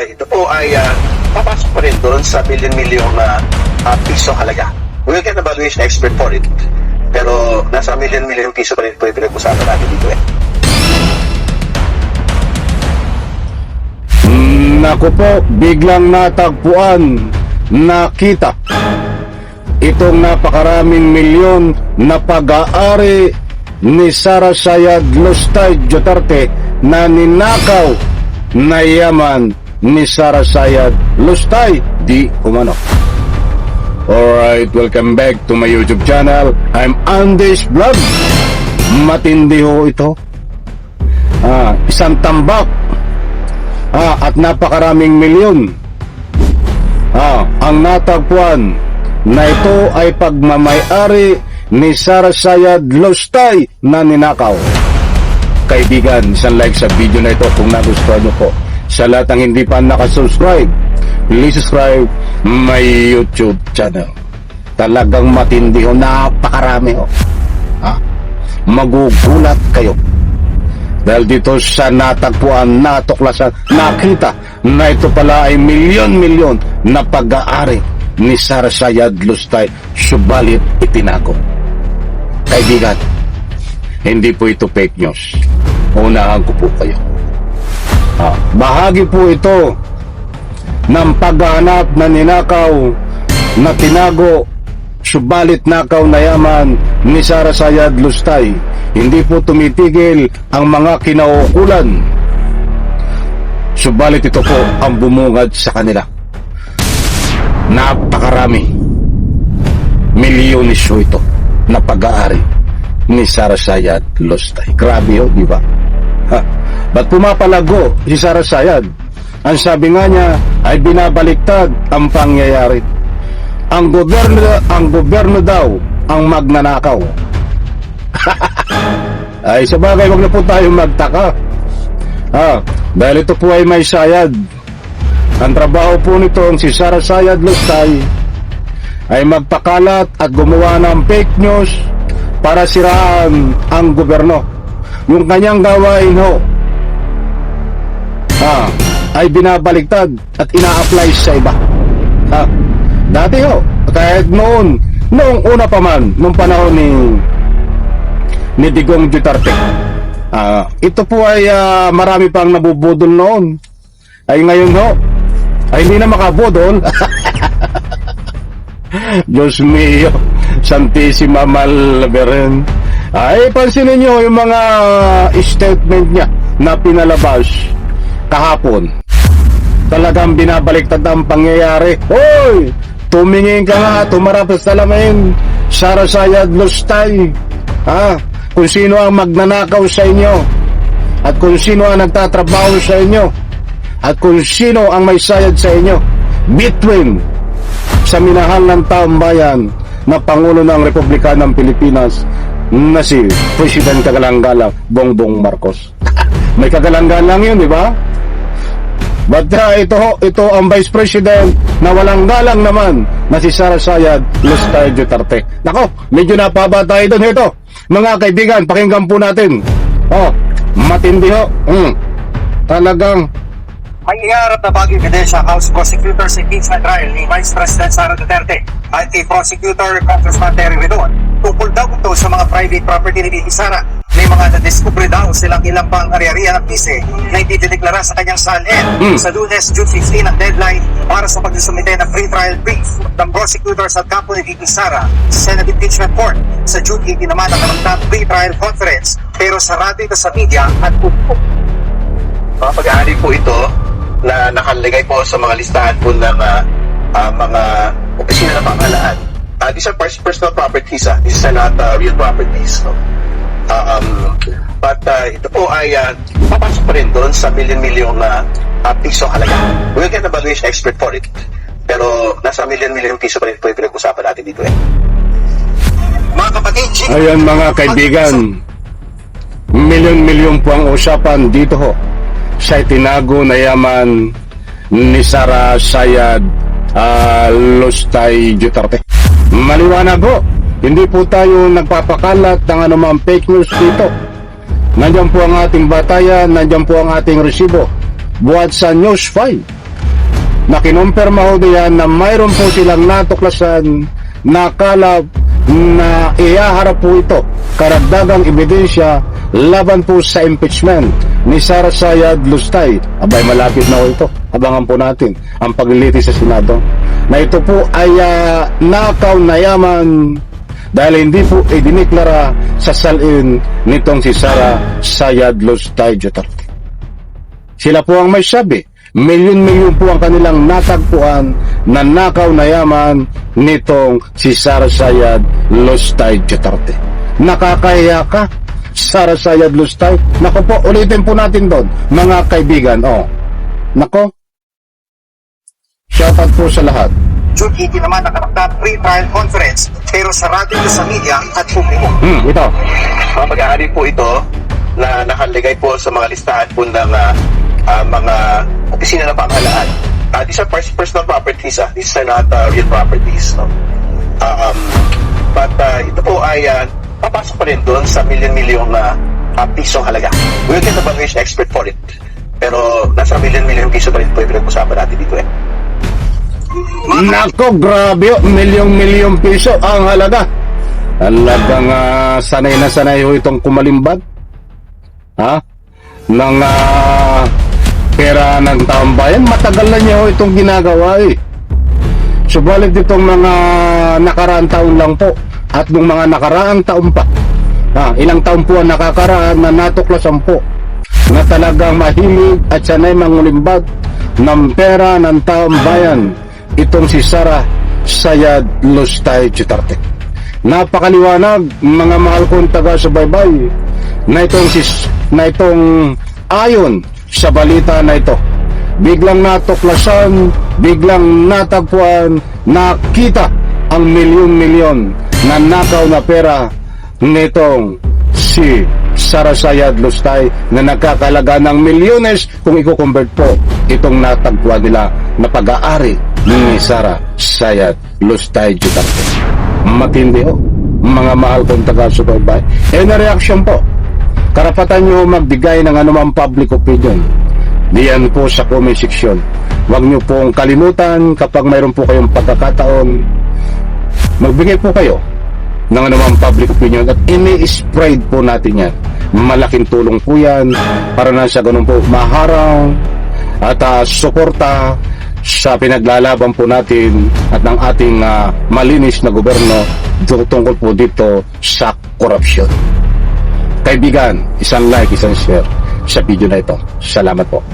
ito po ay papasok pa rin doon sa milyon-milyong piso halaga. We'll get evaluation expert for it. Pero nasa milyon-milyong piso pa rin po yung pinag-usapan natin dito eh. Naku po, biglang natagpuan, nakita itong napakaraming milyon na pag-aari ni Sara Sayad Lustay Duterte na ninakaw na yaman ni Sara Sayad Lustay di umano. Alright, welcome back to my YouTube channel. I'm Andes Vlog. Matindi ho ito. Isang tambak. At napakaraming milyon. Ang natagpuan na ito ay pagmamay-ari ni Sara Sayad Lustay na ninakaw. Kaibigan, isang like sa video na ito kung nagustuhan nyo po. Sa lahat ng hindi pa nakasubscribe, please subscribe my YouTube channel. Talagang matindi ho, napakarami ho. Magugulat kayo. Dahil dito sa natagpuan, natuklasan, nakita na ito pala ay milyon-milyon na pag-aari ni Sara Sayad Lustay, subalit itinago. Kaibigan, hindi po ito fake news. Unahan ko po kayo. Bahagi po ito ng paghahanap na ninakaw na tinago, subalit nakaw na yaman ni Sara Sayad Lustay. Hindi po tumitigil ang mga kinaukulan, subalit ito po ang bumungad sa kanila. Napakarami, milyones po ito na pag-aari ni Sara Sayad Lustay. Grabe ho, di ba? Ba't pumapalago si Sara Sayad? Ang sabi nga niya ay binabaliktad ang pangyayari. Ang gobyerno daw ang magnanakaw. Ay sa bagay, wag na po tayo magtaka. Dahil ito po ay may sayad. Ang trabaho po nitong si Sara Sayad Lustay ay magpakalat at gumawa ng fake news para siraan ang gobyerno. Yung kanyang gawain ho ay binabaliktad at ina-apply sa iba. Dati ho, kahit noong una pa man, noong panahon ni Digong Duterte, ito po ay marami pang nabubudol noon. Ay ngayon ho, ay hindi na makabudol. Diyos mio, Santissima Malveren. Ay pansinin nyo yung mga statement niya na pinalabas kahapon. Talagang binabaliktad ang pangyayari. Hoy! Tumingin ka nga, tumarap sa salamin, Sara Sayad Lustay. Kung sino ang magnanakaw sa inyo, at kung sino ang nagtatrabaho sa inyo, at kung sino ang may sayad sa inyo, between sa minahal ng taong bayan na Pangulo ng Republika ng Pilipinas na si President Kagalang-galang Bongbong Marcos. May kagalang-galang yun, di ba? But ito ang Vice President na walang galang naman na si Sara Sayad Lustay Duterte. Nako, medyo napaba tayo doon ito. Mga kaibigan, pakinggan po natin. Matindi ho. Talagang may iharap na bagong ebidensya House Prosecutor's impeachment trial ni Vice President Sara Duterte at kay Prosecutor Congressman Terry Redon tungkol daw ito sa mga private property ni Sara. May mga nadiskubre daw silang ilang pang ari-arian ng pise na hindi dineklara sa kanyang SALN. Sa Lunes, June 15 ang deadline para sa pagsusumite ng free trial brief ng prosecutors at kampo ni Sara sa Senate Impeachment Court. Sa June 18 naman ang kanang free trial conference pero sarado ito sa media at upo. Pag-aari po ito na nakalagay po sa mga listahan po ng mga opisina ng pamahalaan. These are personal properties. These are not real properties. No? But ito po ay papasok pa rin doon sa milyon-milyong piso halaga. We'll get evaluation expert for it. Pero nasa milyon-milyong piso pa rin po yung pinag-usapan natin dito eh. Mga kapatid, ayan mga kaibigan, milyon-milyon po ang usapan dito ho sa itinago na yaman ni Sara Sayad Lustay Duterte. Maliwanag ho, hindi po tayo nagpapakalat ng anumang fake news dito. Nandiyan po ang ating batayan, nandiyan po ang ating resibo. Buhat sa News 5, na kinumpirma ho diyan na mayroon po silang natuklasan na kalap na ihaharap po ito karagdagang ebidensya laban po sa impeachment ni Sara Sayad Lustay. Abay, malapit na ho ito. Abangan po natin ang paglilitis sa Senado na ito po ay nakaw na yaman dahil hindi po idiniklara sa salin nitong si Sara Sayad Lustay Duterte. Sila po ang may sabi, milyon-milyon po ang kanilang natagpuan na nakaw na yaman nitong si Sara Sayad Lustay Duterte. Nakakahiya ka, Sara Sayad Lustay? Nako po, ulitin po natin doon, mga kaibigan. Nako, shoutout po sa lahat. June 18 naman nakanakda pre-trial conference pero sarado ito sa media at publiko. Ito. Mag-aari po ito na nakaligay po sa mga listahan po ng mga opisina ng pamahalaan. These are personal properties. These are not real properties. No? But ito po ay papasok pa rin doon sa milyon-milyong pisong halaga. We'll get a valuation expert for it. Pero nasa milyon-milyong piso pa rin po yung pinag-usapan natin dito eh. Nako, grabe, milyong-milyong piso ang halaga. Talagang sanay na sanay ho itong kumalimbad. Ng pera ng taong bayan. Matagal na niya ho itong ginagawa eh. Subalit itong mga nakaraang taon lang po at ng mga nakaraang taon pa. Ilang taon po ang nakakaraan na natuklasan po na talagang mahilig at sanay mangulimbad ng pera ng taong bayan. Itong si Sara Sayad Lustay Duterte. Napakaliwanag, mga mahal kong taga-subaybay, na itong ayon sa balita na ito. Biglang natuklasan, biglang natagpuan, nakita ang milyon-milyon na nakaw na pera nitong si Sara Sayad Lustay na nagkakalaga ng milyones kung i-convert po itong natagpuan nila na pag-aari ni Sara Sayad Lustay Duterte. Matindi ho, mga mahal kong taga-subaybay. Na reaksyon po, karapatan nyo magbigay ng anumang public opinion diyan po sa comment section. Huwag nyo pong kalimutan kapag mayroon po kayong pagkakataon, magbigay po kayo ng anumang public opinion at ini-spread po natin yan. Malaking tulong po yan para na sa ganun po maharang at suporta sa pinaglalaban po natin at ng ating malinis na gobyerno tungkol po dito sa korupsyon. Kaibigan, isang like, isang share sa video na ito. Salamat po.